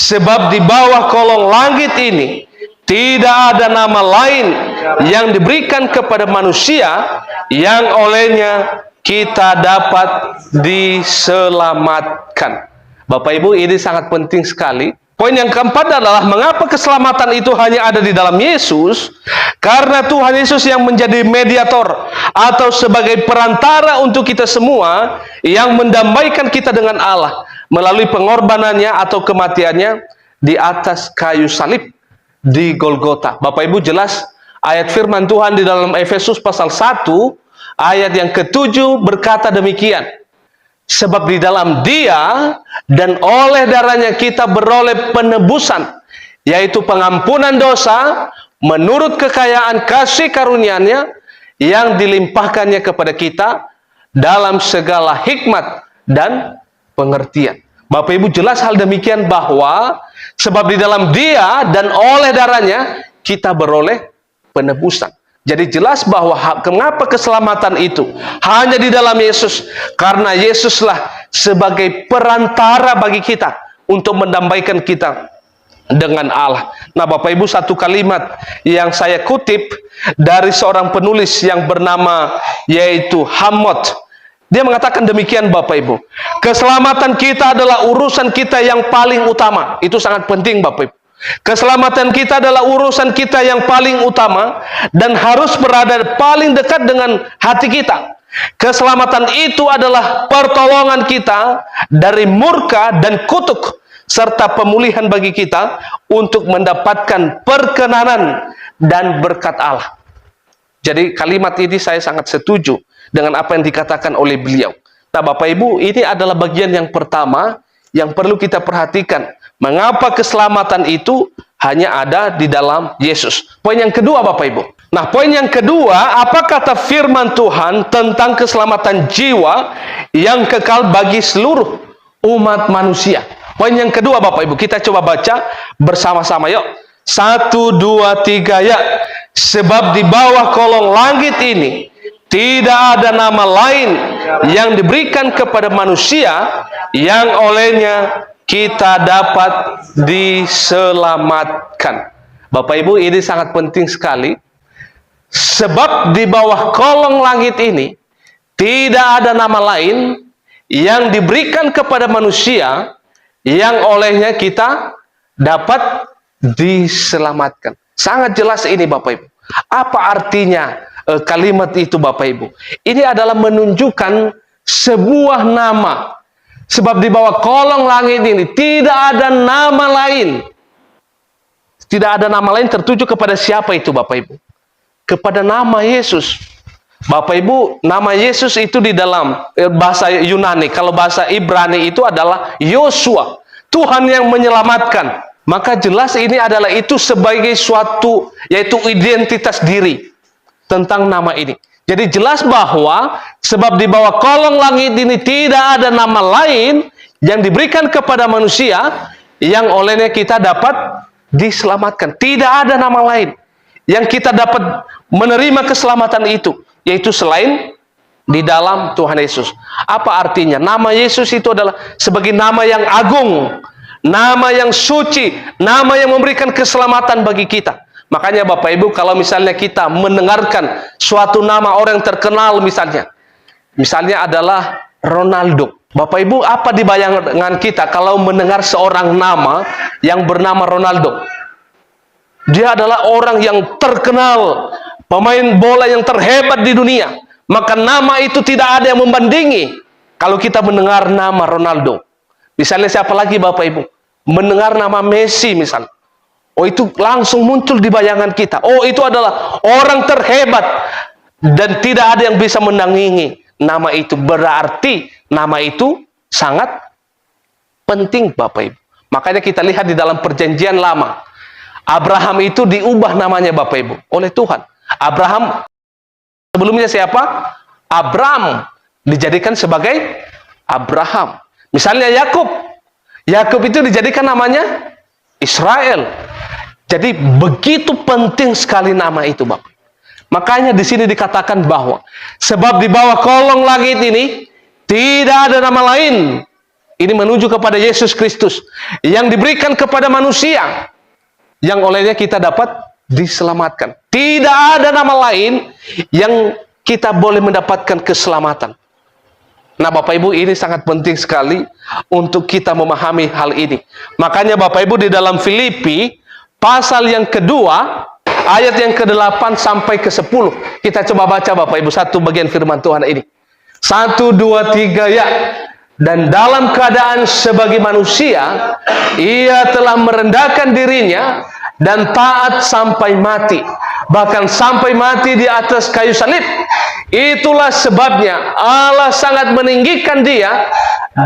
Sebab di bawah kolong langit ini tidak ada nama lain yang diberikan kepada manusia yang olehnya kita dapat diselamatkan. Bapak Ibu, ini sangat penting sekali. Poin yang keempat adalah mengapa keselamatan itu hanya ada di dalam Yesus? Karena Tuhan Yesus yang menjadi mediator atau sebagai perantara untuk kita semua, yang mendamaikan kita dengan Allah melalui pengorbanannya atau kematiannya di atas kayu salib di Golgota. Bapak Ibu, jelas ayat firman Tuhan di dalam Efesus pasal 1 ayat yang ke-7 berkata demikian. Sebab di dalam Dia dan oleh darahnya kita beroleh penebusan, yaitu pengampunan dosa menurut kekayaan kasih karunia-Nya yang dilimpahkannya kepada kita dalam segala hikmat dan pengertian. Bapak Ibu, jelas hal demikian bahwa sebab di dalam Dia dan oleh darahnya kita beroleh penebusan. Jadi jelas bahwa mengapa keselamatan itu hanya di dalam Yesus, karena Yesuslah sebagai perantara bagi kita untuk mendamaikan kita dengan Allah. Nah Bapak Ibu, satu kalimat yang saya kutip dari seorang penulis yang bernama yaitu Hammond. Dia mengatakan demikian Bapak Ibu. Keselamatan kita adalah urusan kita yang paling utama. Itu sangat penting Bapak Ibu. Keselamatan kita adalah urusan kita yang paling utama dan harus berada paling dekat dengan hati kita. Keselamatan itu adalah pertolongan kita dari murka dan kutuk, serta pemulihan bagi kita untuk mendapatkan perkenanan dan berkat Allah. Jadi kalimat ini saya sangat setuju dengan apa yang dikatakan oleh beliau. Nah Bapak Ibu, ini adalah bagian yang pertama yang perlu kita perhatikan. Mengapa keselamatan itu hanya ada di dalam Yesus? Poin yang kedua Bapak Ibu. Nah poin yang kedua, apa kata firman Tuhan tentang keselamatan jiwa yang kekal bagi seluruh umat manusia? Poin yang kedua Bapak Ibu, kita coba baca bersama-sama yuk. 1, 2, 3 ya. Sebab di bawah kolong langit ini tidak ada nama lain yang diberikan kepada manusia yang olehnya kita dapat diselamatkan. Bapak Ibu, ini sangat penting sekali. Sebab di bawah kolong langit ini tidak ada nama lain yang diberikan kepada manusia yang olehnya kita dapat diselamatkan. Sangat jelas ini Bapak Ibu. Apa artinya kalimat itu Bapak Ibu? Ini adalah menunjukkan sebuah nama. Sebab di bawah kolong langit ini tidak ada nama lain. Tidak ada nama lain tertuju kepada siapa itu Bapak Ibu? Kepada nama Yesus. Bapak Ibu, nama Yesus itu di dalam bahasa Yunani, kalau bahasa Ibrani itu adalah Yosua. Tuhan yang menyelamatkan. Maka jelas ini adalah itu sebagai suatu, yaitu identitas diri tentang nama ini. Jadi jelas bahwa sebab di bawah kolong langit ini tidak ada nama lain yang diberikan kepada manusia yang olehnya kita dapat diselamatkan. Tidak ada nama lain yang kita dapat menerima keselamatan itu, yaitu selain di dalam Tuhan Yesus. Apa artinya? Nama Yesus itu adalah sebagai nama yang agung, nama yang suci, nama yang memberikan keselamatan bagi kita. Makanya Bapak Ibu, kalau misalnya kita mendengarkan suatu nama orang yang terkenal misalnya adalah Ronaldo. Bapak Ibu, apa di bayangan kita kalau mendengar seorang nama yang bernama Ronaldo? Dia adalah orang yang terkenal, pemain bola yang terhebat di dunia. Maka nama itu tidak ada yang membandingi kalau kita mendengar nama Ronaldo. Misalnya siapa lagi Bapak Ibu? Mendengar nama Messi misalnya. Oh, itu langsung muncul di bayangan kita. Oh, itu adalah orang terhebat dan tidak ada yang bisa menandingi nama itu. Berarti nama itu sangat penting Bapak Ibu. Makanya kita lihat di dalam perjanjian lama, Abraham itu diubah namanya Bapak Ibu oleh Tuhan. Abraham sebelumnya siapa? Abram dijadikan sebagai Abraham. Misalnya Yakub. Yakub itu dijadikan namanya Israel. Jadi begitu penting sekali nama itu Bapak. Makanya di sini dikatakan bahwa sebab di bawah kolong langit ini tidak ada nama lain Ini menuju kepada Yesus Kristus yang diberikan kepada manusia, yang olehnya kita dapat diselamatkan. Tidak ada nama lain yang kita boleh mendapatkan keselamatan. Nah, Bapak Ibu, ini sangat penting sekali untuk kita memahami hal ini. Makanya Bapak Ibu, di dalam Filipi pasal yang kedua, ayat yang ke-8 sampai ke-10, kita coba baca Bapak Ibu satu bagian firman Tuhan ini. 1, 2, 3 ya. Dan dalam keadaan sebagai manusia, ia telah merendahkan dirinya dan taat sampai mati, bahkan sampai mati di atas kayu salib. Itulah sebabnya Allah sangat meninggikan dia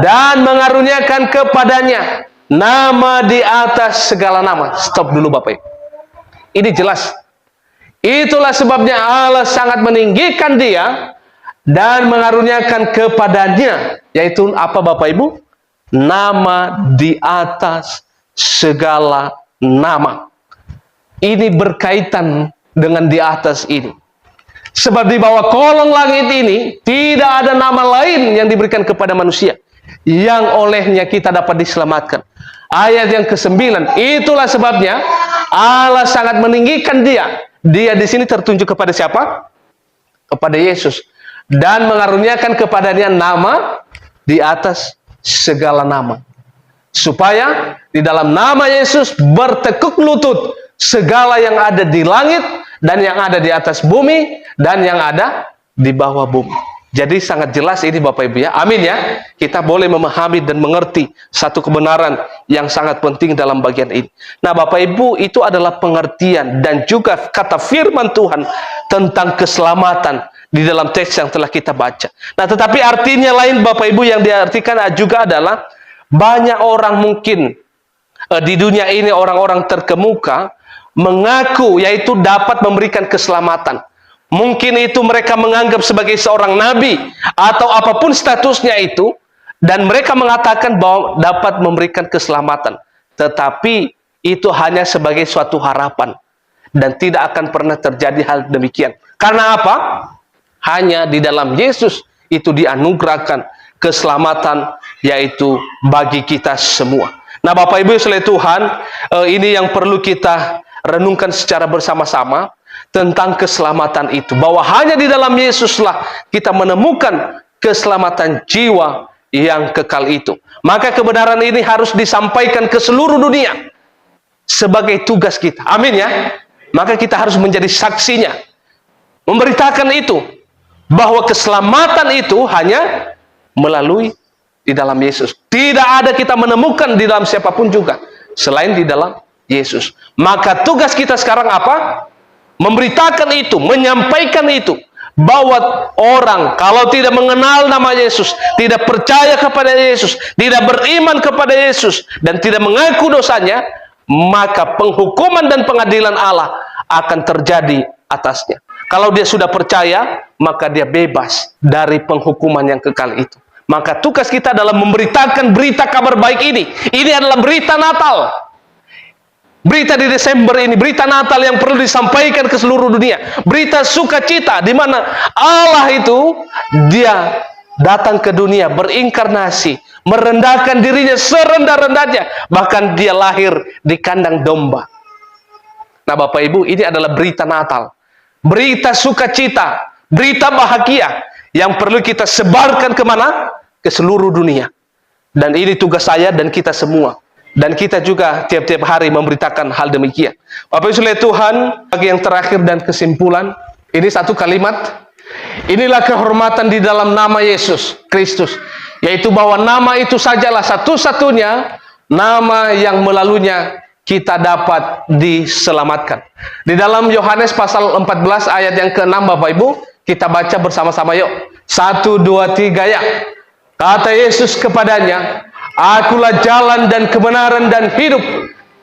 dan mengaruniakan kepadanya nama di atas segala nama. Stop dulu Bapak Ibu. Ini jelas. Itulah sebabnya Allah sangat meninggikan dia dan mengaruniakan kepadanya, yaitu apa Bapak Ibu? Nama di atas segala nama. Ini berkaitan dengan di atas ini. Sebab di bawah kolong langit ini tidak ada nama lain yang diberikan kepada manusia yang olehnya kita dapat diselamatkan. Ayat yang ke-9, itulah sebabnya Allah sangat meninggikan dia. Dia di sini tertunjuk kepada siapa? Kepada Yesus. Dan mengaruniakan kepadanya nama di atas segala nama. Supaya di dalam nama Yesus bertekuk lutut segala yang ada di langit dan yang ada di atas bumi dan yang ada di bawah bumi. Jadi sangat jelas ini Bapak Ibu ya. Amin ya. Kita boleh memahami dan mengerti satu kebenaran yang sangat penting dalam bagian ini. Nah Bapak Ibu, itu adalah pengertian dan juga kata firman Tuhan tentang keselamatan di dalam teks yang telah kita baca. Nah, tetapi artinya lain Bapak Ibu yang diartikan juga adalah banyak orang mungkin di dunia ini, orang-orang terkemuka mengaku yaitu dapat memberikan keselamatan. Mungkin itu mereka menganggap sebagai seorang nabi atau apapun statusnya itu, dan mereka mengatakan bahwa dapat memberikan keselamatan. Tetapi itu hanya sebagai suatu harapan dan tidak akan pernah terjadi hal demikian. Karena apa? Hanya di dalam Yesus itu dianugerahkan keselamatan, yaitu bagi kita semua. Nah Bapak Ibu sekalian Tuhan, ini yang perlu kita renungkan secara bersama-sama tentang keselamatan itu. Bahwa hanya di dalam Yesuslah kita menemukan keselamatan jiwa yang kekal itu. Maka kebenaran ini harus disampaikan ke seluruh dunia sebagai tugas kita. Amin ya. Maka kita harus menjadi saksinya, memberitakan itu, bahwa keselamatan itu hanya melalui di dalam Yesus. Tidak ada kita menemukan di dalam siapapun juga selain di dalam Yesus. Maka tugas kita sekarang apa? Memberitakan itu, menyampaikan itu, bahwa orang kalau tidak mengenal nama Yesus, tidak percaya kepada Yesus, tidak beriman kepada Yesus, dan tidak mengaku dosanya, maka penghukuman dan pengadilan Allah akan terjadi atasnya. Kalau dia sudah percaya, maka dia bebas dari penghukuman yang kekal itu. Maka tugas kita adalah memberitakan berita kabar baik ini. Ini adalah berita Natal. Berita di Desember ini, berita Natal yang perlu disampaikan ke seluruh dunia. Berita sukacita, di mana Allah itu, dia datang ke dunia, berinkarnasi, merendahkan dirinya serendah-rendahnya. Bahkan dia lahir di kandang domba. Nah Bapak Ibu, ini adalah berita Natal. Berita sukacita, berita bahagia yang perlu kita sebarkan kemana? Ke seluruh dunia. Dan ini tugas saya dan kita semua. Dan kita juga tiap-tiap hari memberitakan hal demikian. Bapak Ibu sekalian Tuhan, bagi yang terakhir dan kesimpulan, ini satu kalimat. Inilah kehormatan di dalam nama Yesus Kristus, yaitu bahwa nama itu sajalah satu-satunya nama yang melaluinya kita dapat diselamatkan. Di dalam Yohanes pasal 14 ayat yang ke-6 Bapak Ibu, kita baca bersama-sama yuk. 1, 2, 3 ya. Kata Yesus kepadanya, Akulah jalan dan kebenaran dan hidup.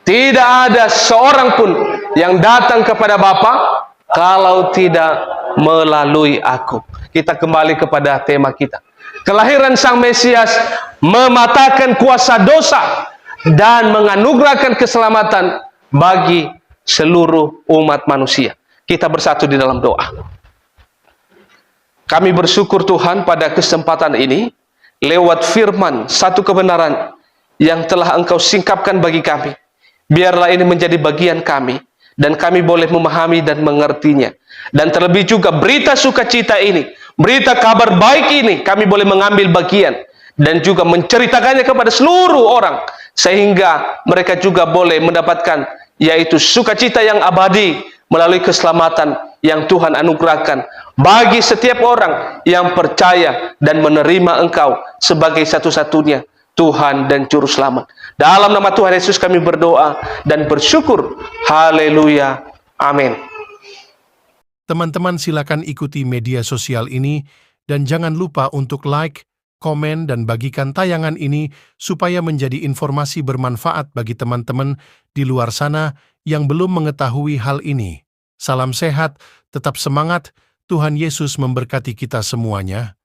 Tidak ada seorang pun yang datang kepada Bapa kalau tidak melalui aku. Kita kembali kepada tema kita. Kelahiran Sang Mesias mematahkan kuasa dosa dan menganugerahkan keselamatan bagi seluruh umat manusia. Kita bersatu di dalam doa. Kami bersyukur Tuhan pada kesempatan ini, lewat firman, satu kebenaran yang telah Engkau singkapkan bagi kami. Biarlah ini menjadi bagian kami, dan kami boleh memahami dan mengertinya. Dan terlebih juga berita sukacita ini, berita kabar baik ini, kami boleh mengambil bagian dan juga menceritakannya kepada seluruh orang, sehingga mereka juga boleh mendapatkan yaitu sukacita yang abadi melalui keselamatan yang Tuhan anugerahkan bagi setiap orang yang percaya dan menerima Engkau sebagai satu-satunya Tuhan dan Juru Selamat. Dalam nama Tuhan Yesus kami berdoa dan bersyukur. Haleluya. Amin. Teman-teman silakan ikuti media sosial ini dan jangan lupa untuk like, komen, dan bagikan tayangan ini supaya menjadi informasi bermanfaat bagi teman-teman di luar sana yang belum mengetahui hal ini. Salam sehat, tetap semangat, Tuhan Yesus memberkati kita semuanya.